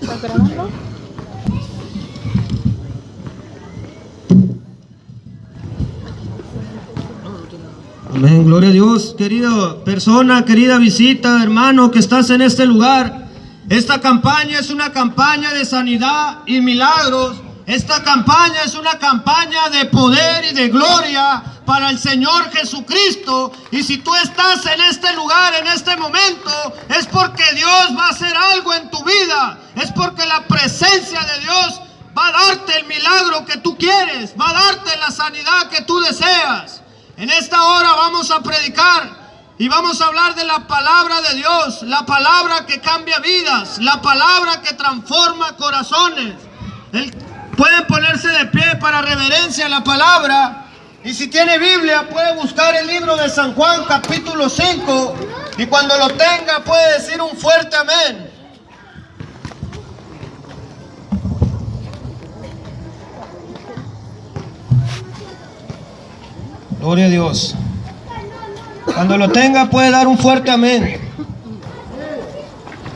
¿Estás grabando? Amén, gloria a Dios. Querida persona, querida visita, hermano que estás en este lugar, esta campaña es una campaña de sanidad y milagros. Esta campaña es una campaña de poder y de gloria para el Señor Jesucristo. Y si tú estás en este lugar, en este momento, es porque Dios va a hacer algo en tu vida. Es porque la presencia de Dios va a darte el milagro que tú quieres, va a darte la sanidad que tú deseas. En esta hora vamos a predicar y vamos a hablar de la palabra de Dios, la palabra que cambia vidas, la palabra que transforma corazones. Pueden ponerse de pie para reverencia a la palabra. Y si tiene Biblia, puede buscar el libro de San Juan, capítulo 5. Y cuando lo tenga, puede decir un fuerte amén. Gloria a Dios. Cuando lo tenga, puede dar un fuerte amén.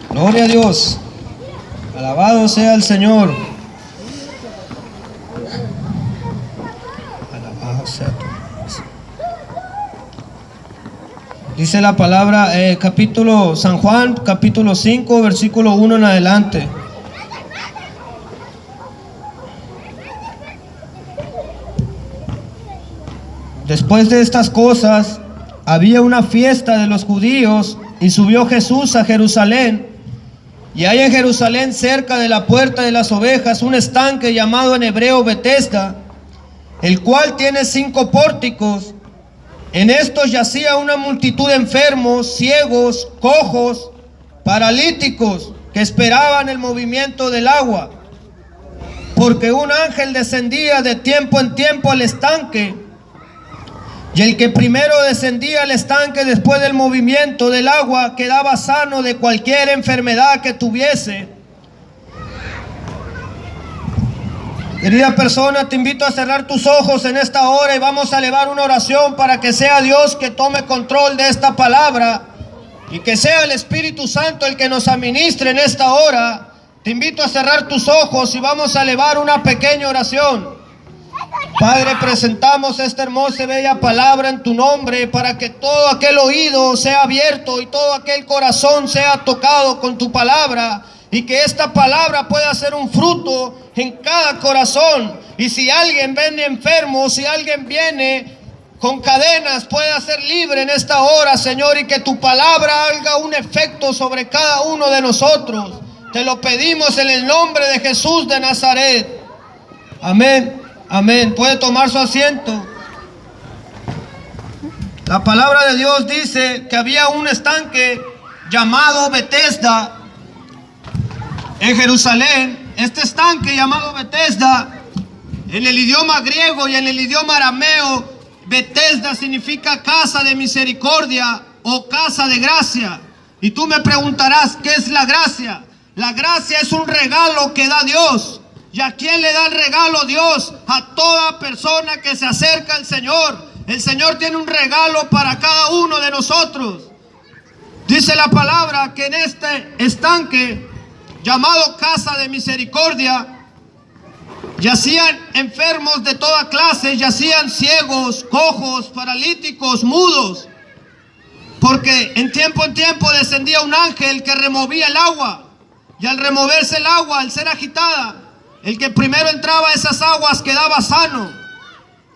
Gloria a Dios. Alabado sea el Señor. Alabado sea tu Dios. Dice la palabra, capítulo San Juan, capítulo 5, versículo 1 en adelante. Después de estas cosas, había una fiesta de los judíos y subió Jesús a Jerusalén. Y hay en Jerusalén, cerca de la puerta de las ovejas, un estanque llamado en hebreo Betesda, el cual tiene 5 pórticos. En estos yacía una multitud de enfermos, ciegos, cojos, paralíticos, que esperaban el movimiento del agua. Porque un ángel descendía de tiempo en tiempo al estanque, y el que primero descendía al estanque después del movimiento del agua quedaba sano de cualquier enfermedad que tuviese. Querida persona, te invito a cerrar tus ojos en esta hora y vamos a elevar una oración para que sea Dios que tome control de esta palabra y que sea el Espíritu Santo el que nos administre en esta hora. Te invito a cerrar tus ojos y vamos a elevar una pequeña oración. Padre, presentamos esta hermosa y bella palabra en tu nombre para que todo aquel oído sea abierto y todo aquel corazón sea tocado con tu palabra y que esta palabra pueda ser un fruto en cada corazón. Y si alguien viene enfermo, si alguien viene con cadenas, pueda ser libre en esta hora, Señor, y que tu palabra haga un efecto sobre cada uno de nosotros. Te lo pedimos en el nombre de Jesús de Nazaret. Amén. Amén. Puede tomar su asiento. La palabra de Dios dice que había un estanque llamado Betesda en Jerusalén. Este estanque llamado Betesda, en el idioma griego y en el idioma arameo, Betesda significa casa de misericordia o casa de gracia. Y tú me preguntarás, ¿qué es la gracia? La gracia es un regalo que da Dios. ¿Y a quién le da el regalo Dios? A toda persona que se acerca al Señor. El Señor tiene un regalo para cada uno de nosotros. Dice la palabra que en este estanque llamado casa de misericordia yacían enfermos de toda clase, yacían ciegos, cojos, paralíticos, mudos. Porque en tiempo descendía un ángel que removía el agua. Y al removerse el agua, al ser agitada, el que primero entraba a esas aguas quedaba sano.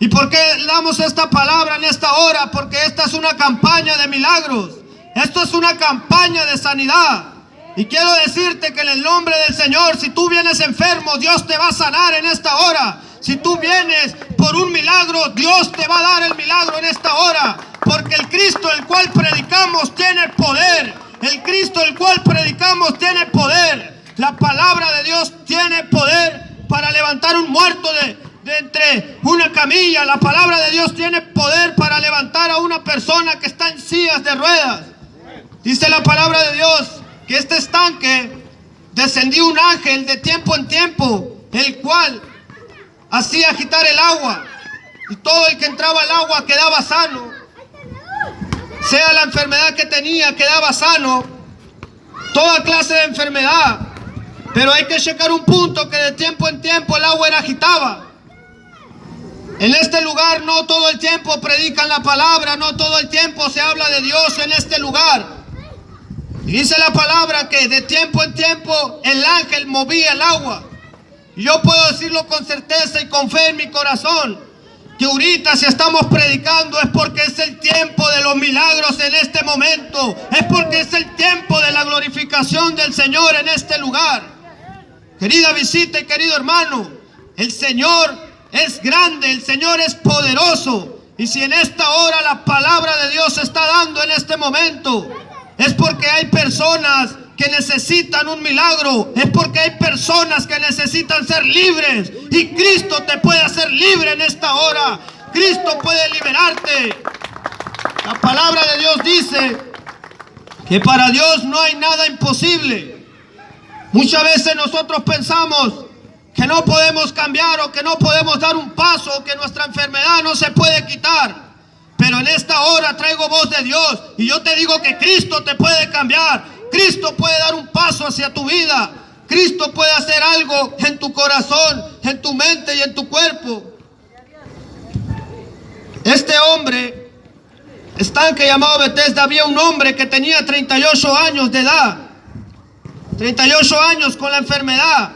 ¿Y por qué damos esta palabra en esta hora? Porque esta es una campaña de milagros. Esto es una campaña de sanidad. Y quiero decirte que en el nombre del Señor, si tú vienes enfermo, Dios te va a sanar en esta hora. Si tú vienes por un milagro, Dios te va a dar el milagro en esta hora. Porque el Cristo el cual predicamos tiene poder. El Cristo el cual predicamos tiene poder. La palabra de Dios tiene poder para levantar un muerto de entre una camilla. La palabra de Dios tiene poder para levantar a una persona que está en sillas de ruedas. Dice la palabra de Dios que este estanque descendió un ángel de tiempo en tiempo, el cual hacía agitar el agua. Y todo el que entraba al agua quedaba sano. Sea la enfermedad que tenía, quedaba sano. Toda clase de enfermedad. Pero hay que checar un punto, que de tiempo en tiempo el agua era agitada. En este lugar no todo el tiempo predican la palabra, no todo el tiempo se habla de Dios en este lugar. Y dice la palabra que de tiempo en tiempo el ángel movía el agua. Y yo puedo decirlo con certeza y con fe en mi corazón, que ahorita si estamos predicando es porque es el tiempo de los milagros en este momento. Es porque es el tiempo de la glorificación del Señor en este lugar. Querida visita y querido hermano, el Señor es grande, el Señor es poderoso. Y si en esta hora la palabra de Dios se está dando en este momento, es porque hay personas que necesitan un milagro. Es porque hay personas que necesitan ser libres. Y Cristo te puede hacer libre en esta hora. Cristo puede liberarte. La palabra de Dios dice que para Dios no hay nada imposible. Muchas veces nosotros pensamos que no podemos cambiar o que no podemos dar un paso o que nuestra enfermedad no se puede quitar. Pero en esta hora traigo voz de Dios y yo te digo que Cristo te puede cambiar. Cristo puede dar un paso hacia tu vida. Cristo puede hacer algo en tu corazón, en tu mente y en tu cuerpo. Este hombre, estanque llamado Betesda, había un hombre que tenía 38 años de edad. 38 años con la enfermedad.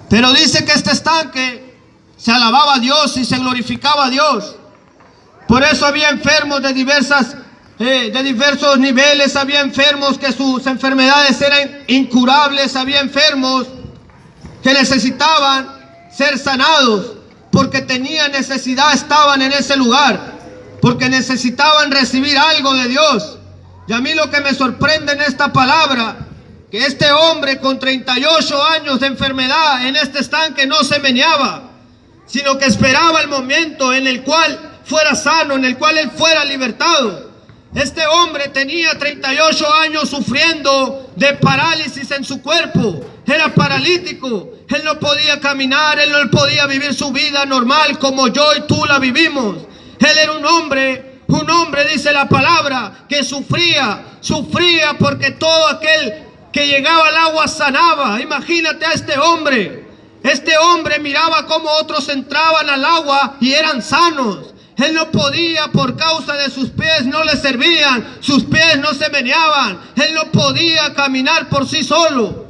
Pero dice que este estanque se alababa a Dios y se glorificaba a Dios. Por eso había enfermos de diversos niveles, había enfermos que sus enfermedades eran incurables, había enfermos que necesitaban ser sanados, porque tenían necesidad, estaban en ese lugar, porque necesitaban recibir algo de Dios. Y a mí lo que me sorprende en esta palabra, que este hombre con 38 años de enfermedad en este estanque no se meneaba, sino que esperaba el momento en el cual fuera sano, en el cual él fuera libertado. Este hombre tenía 38 años sufriendo de parálisis en su cuerpo. Era paralítico. Él no podía caminar, él no podía vivir su vida normal como yo y tú la vivimos. Él era un hombre, dice la palabra, que sufría porque todo aquel que llegaba al agua sanaba. Imagínate a este hombre. Este hombre miraba cómo otros entraban al agua y eran sanos. Él no podía, por causa de sus pies no le servían, sus pies no se meneaban, él no podía caminar por sí solo.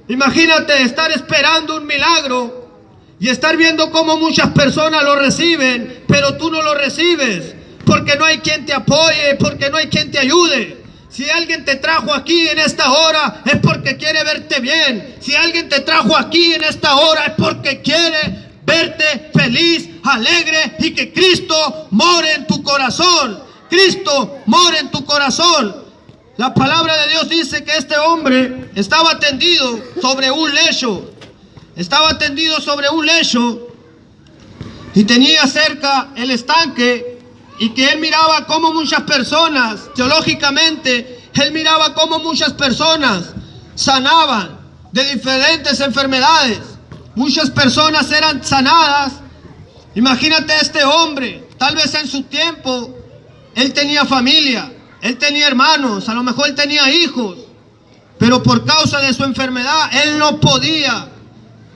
Imagínate estar esperando un milagro y estar viendo cómo muchas personas lo reciben, pero tú no lo recibes, porque no hay quien te apoye, porque no hay quien te ayude. Si alguien te trajo aquí en esta hora es porque quiere verte bien. Si alguien te trajo aquí en esta hora es porque quiere verte feliz, alegre, y que Cristo more en tu corazón. Cristo more en tu corazón. La palabra de Dios dice que este hombre estaba tendido sobre un lecho. Estaba tendido sobre un lecho y tenía cerca el estanque, y que él miraba cómo muchas personas, teológicamente, él miraba cómo muchas personas sanaban de diferentes enfermedades. Muchas personas eran sanadas. Imagínate a este hombre, tal vez en su tiempo, él tenía familia, él tenía hermanos, a lo mejor él tenía hijos, pero por causa de su enfermedad, él no podía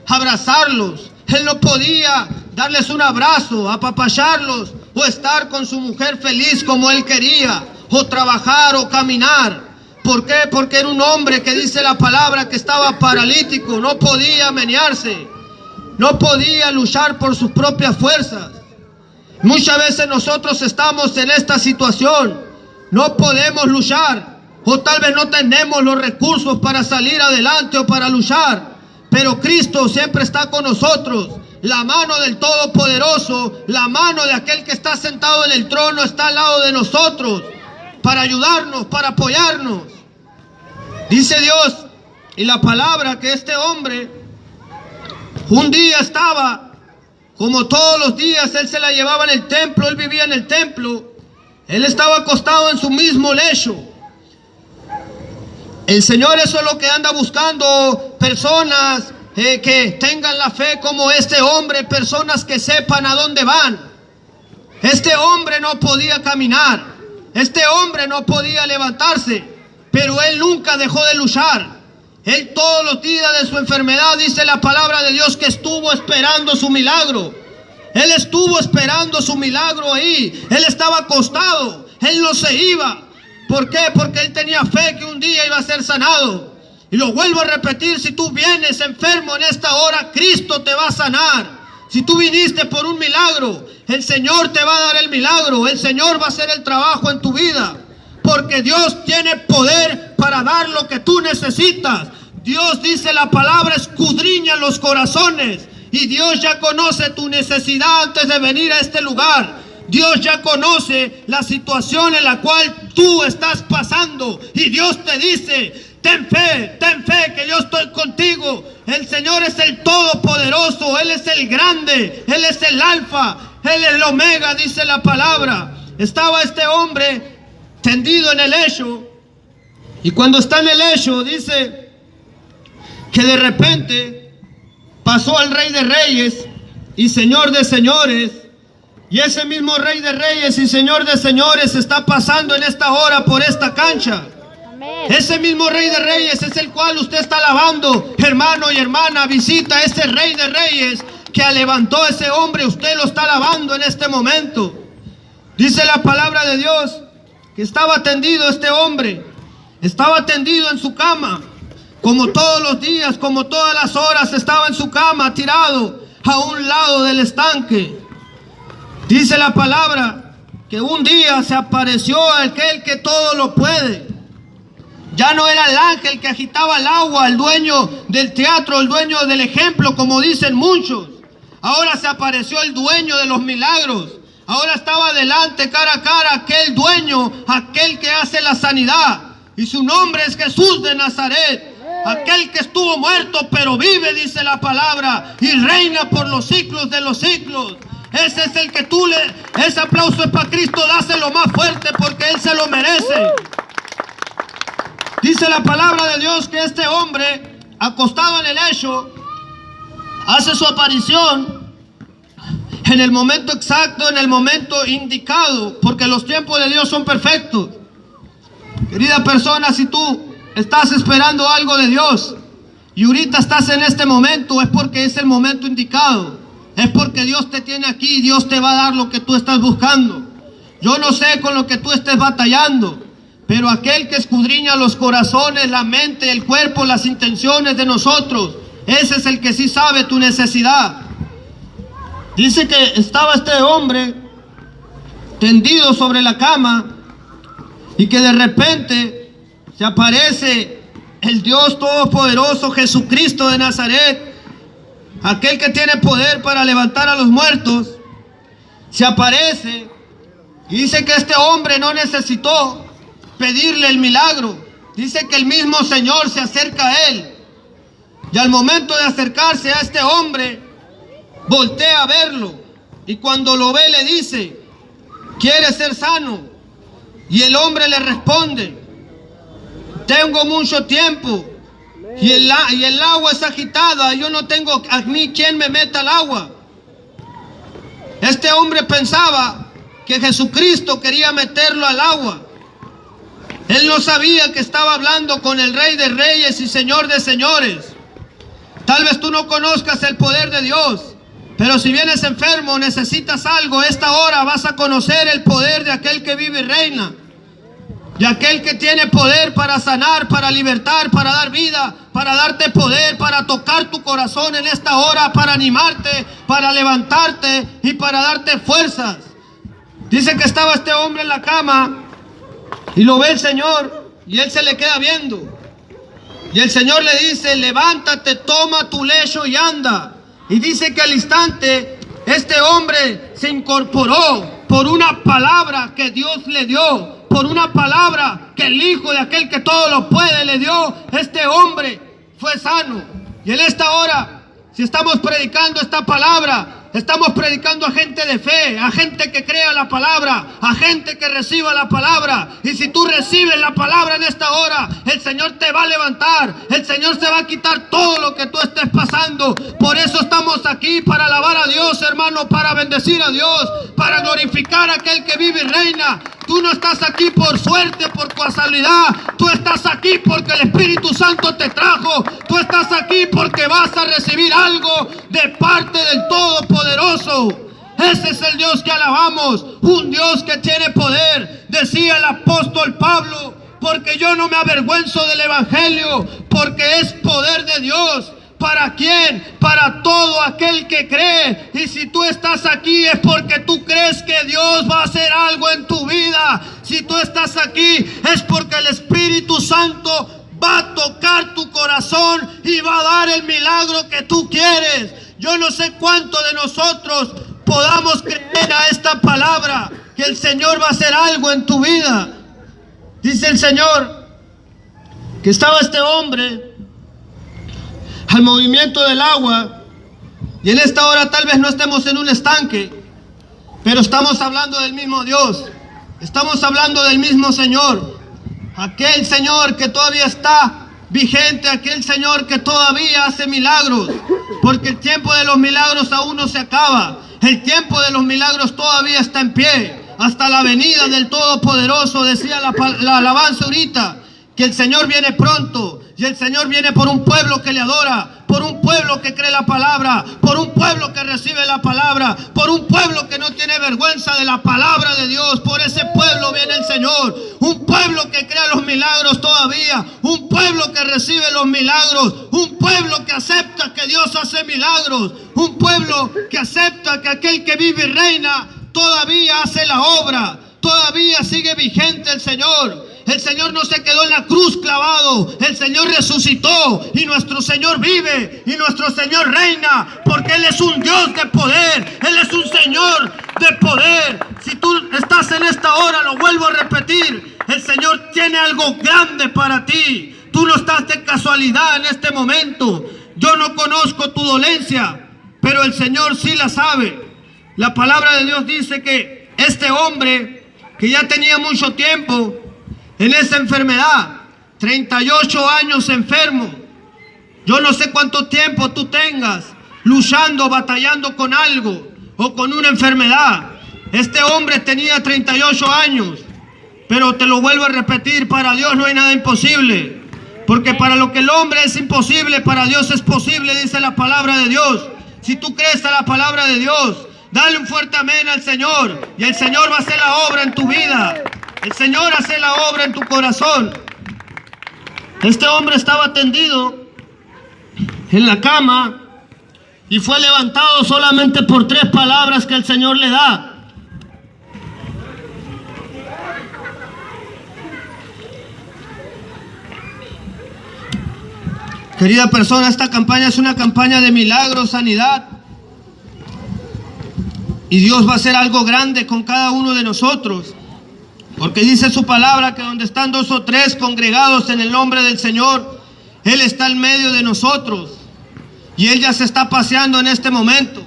abrazarlos, él no podía darles un abrazo, apapacharlos, o estar con su mujer feliz como él quería, o trabajar o caminar. ¿Por qué? Porque era un hombre que dice la palabra que estaba paralítico, no podía menearse, no podía luchar por sus propias fuerzas. Muchas veces nosotros estamos en esta situación, no podemos luchar, o tal vez no tenemos los recursos para salir adelante o para luchar, pero Cristo siempre está con nosotros. La mano del Todopoderoso, la mano de aquel que está sentado en el trono está al lado de nosotros, para ayudarnos, para apoyarnos. Dice Dios y la palabra que este hombre un día estaba, como todos los días, él se la llevaba en el templo, él vivía en el templo, él estaba acostado en su mismo lecho. El Señor eso es lo que anda buscando, personas que tengan la fe como este hombre, personas que sepan a dónde van. Este hombre no podía caminar, este hombre no podía levantarse, pero él nunca dejó de luchar. Él todos los días de su enfermedad, dice la palabra de Dios, que estuvo esperando su milagro. Él estuvo esperando su milagro ahí. Él estaba acostado. Él no se iba. ¿Por qué? Porque él tenía fe que un día iba a ser sanado. Y lo vuelvo a repetir, si tú vienes enfermo en esta hora, Cristo te va a sanar. Si tú viniste por un milagro, el Señor te va a dar el milagro. El Señor va a hacer el trabajo en tu vida. Porque Dios tiene poder para dar lo que tú necesitas. Dios, dice la palabra, escudriña los corazones. Y Dios ya conoce tu necesidad antes de venir a este lugar. Dios ya conoce la situación en la cual tú estás pasando. Y Dios te dice, ten fe que yo estoy contigo. El Señor es el Todopoderoso. Él es el grande. Él es el Alfa. Él es el Omega, dice la palabra. Estaba este hombre tendido en el lecho. Y cuando está en el lecho, dice que de repente pasó el Rey de Reyes y Señor de Señores. Y ese mismo Rey de Reyes y Señor de Señores está pasando en esta hora por esta cancha. Amén. Ese mismo Rey de Reyes es el cual usted está alabando, hermano y hermana. Visita a ese Rey de Reyes que levantó a ese hombre. Usted lo está alabando en este momento. Dice la palabra de Dios que estaba tendido este hombre. Estaba tendido en su cama. Como todos los días, como todas las horas, estaba en su cama, tirado a un lado del estanque. Dice la palabra que un día se apareció aquel que todo lo puede. Ya no era el ángel que agitaba el agua, el dueño del teatro, el dueño del ejemplo, como dicen muchos. Ahora se apareció el dueño de los milagros. Ahora estaba delante, cara a cara, aquel dueño, aquel que hace la sanidad. Y su nombre es Jesús de Nazaret. Aquel que estuvo muerto pero vive, dice la palabra, y reina por los siglos de los siglos. Ese es el que ese aplauso es para Cristo, dáselo más fuerte porque Él se lo merece. Dice la palabra de Dios que este hombre, acostado en el lecho, hace su aparición en el momento exacto, en el momento indicado, porque los tiempos de Dios son perfectos. Querida persona, si tú estás esperando algo de Dios y ahorita estás en este momento, es porque es el momento indicado. Es porque Dios te tiene aquí y Dios te va a dar lo que tú estás buscando. Yo no sé con lo que tú estés batallando, pero aquel que escudriña los corazones, la mente, el cuerpo, las intenciones de nosotros, ese es el que sí sabe tu necesidad. Dice que estaba este hombre tendido sobre la cama y que de repente se aparece el Dios Todopoderoso, Jesucristo de Nazaret, aquel que tiene poder para levantar a los muertos. Se aparece y dice que este hombre no necesitó pedirle el milagro. Dice que el mismo Señor se acerca a él. Y al momento de acercarse a este hombre, voltea a verlo. Y cuando lo ve le dice, ¿quieres ser sano? Y el hombre le responde, tengo mucho tiempo y el agua es agitada, yo no tengo a mí quien me meta al agua. Este hombre pensaba que Jesucristo quería meterlo al agua. Él no sabía que estaba hablando con el Rey de Reyes y Señor de Señores. Tal vez tú no conozcas el poder de Dios, pero si vienes enfermo, necesitas algo, esta hora vas a conocer el poder de aquel que vive y reina. Y aquel que tiene poder para sanar, para libertar, para dar vida, para darte poder, para tocar tu corazón en esta hora, para animarte, para levantarte y para darte fuerzas. Dice que estaba este hombre en la cama y lo ve el Señor y él se le queda viendo. Y el Señor le dice, levántate, toma tu lecho y anda. Y dice que al instante este hombre se incorporó por una palabra que Dios le dio. Por una palabra que el Hijo de aquel que todo lo puede le dio, este hombre fue sano. Y en esta hora, si estamos predicando esta palabra, estamos predicando a gente de fe, a gente que crea la palabra, a gente que reciba la palabra. Y si tú recibes la palabra en esta hora, el Señor te va a levantar, el Señor se va a quitar todo lo que tú estés pasando. Por eso estamos aquí, para alabar a Dios, hermano, para bendecir a Dios, para glorificar a aquel que vive y reina. Tú no estás aquí por suerte, por casualidad. Tú estás aquí porque el Espíritu Santo te trajo. Tú estás aquí porque vas a recibir algo de parte del Todopoderoso. Ese es el Dios que alabamos, un Dios que tiene poder. Decía el apóstol Pablo, porque yo no me avergüenzo del Evangelio, porque es poder de Dios. ¿Para quién? Para todo aquel que cree. Y si tú estás aquí es porque tú crees que Dios va a hacer algo en tu vida. Si tú estás aquí es porque el Espíritu Santo va a tocar tu corazón y va a dar el milagro que tú quieres. Yo no sé cuánto de nosotros podamos creer a esta palabra, que el Señor va a hacer algo en tu vida. Dice el Señor que estaba este hombre al movimiento del agua, y en esta hora tal vez no estemos en un estanque, pero estamos hablando del mismo Dios, estamos hablando del mismo Señor, aquel Señor que todavía está vigente, aquel Señor que todavía hace milagros, porque el tiempo de los milagros aún no se acaba. El tiempo de los milagros todavía está en pie, hasta la venida del Todopoderoso. Decía la alabanza ahorita, que el Señor viene pronto, y el Señor viene por un pueblo que le adora, por un pueblo que cree la palabra, por un pueblo que recibe la palabra, por un pueblo que no tiene vergüenza de la palabra de Dios. Por ese pueblo viene el Señor, un pueblo que crea los milagros todavía, un pueblo que recibe los milagros, un pueblo que acepta que Dios hace milagros, un pueblo que acepta que aquel que vive y reina todavía hace la obra, todavía sigue vigente el Señor. El Señor no se quedó en la cruz clavado, el Señor resucitó, y nuestro Señor vive, y nuestro Señor reina, porque Él es un Dios de poder, Él es un Señor de poder. Si tú estás en esta hora, lo vuelvo a repetir, el Señor tiene algo grande para ti. Tú no estás de casualidad en este momento. Yo no conozco tu dolencia, pero el Señor sí la sabe. La palabra de Dios dice que este hombre, que ya tenía mucho tiempo en esa enfermedad, 38 años enfermo. Yo no sé cuánto tiempo tú tengas luchando, batallando con algo o con una enfermedad. Este hombre tenía 38 años, pero te lo vuelvo a repetir, para Dios no hay nada imposible. Porque para lo que el hombre es imposible, para Dios es posible, dice la palabra de Dios. Si tú crees a la palabra de Dios, dale un fuerte amén al Señor, y el Señor va a hacer la obra en tu vida. El Señor hace la obra en tu corazón. Este hombre estaba tendido en la cama y fue levantado solamente por 3 palabras que el Señor le da. Querida persona, esta campaña es una campaña de milagros, sanidad. Y Dios va a hacer algo grande con cada uno de nosotros. Porque dice su palabra que donde están 2 o 3 congregados en el nombre del Señor, Él está en medio de nosotros. Y Él ya se está paseando en este momento.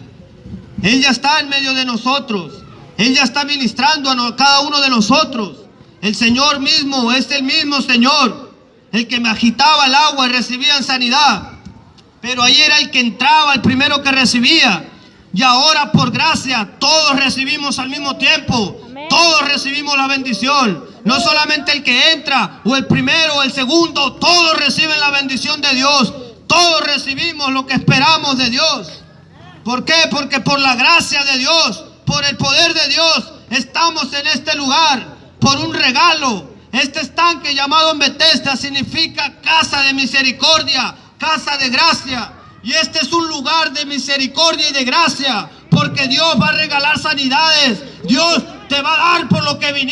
Él ya está en medio de nosotros. Él ya está ministrando a cada uno de nosotros. El Señor mismo es el mismo Señor, el que me agitaba el agua y recibía sanidad. Pero ahí era el que entraba, el primero que recibía. Y ahora por gracia todos recibimos al mismo tiempo. Amén. Todos recibimos la bendición. No solamente el que entra o el primero o el segundo, todos reciben la bendición de Dios. Todos recibimos lo que esperamos de Dios. ¿Por qué? Porque por la gracia de Dios, por el poder de Dios, estamos en este lugar, por un regalo. Este estanque llamado Betesda significa casa de misericordia, casa de gracia. Y este es un lugar de misericordia y de gracia, porque Dios va a regalar sanidades. Dios te va a dar por lo que viniste.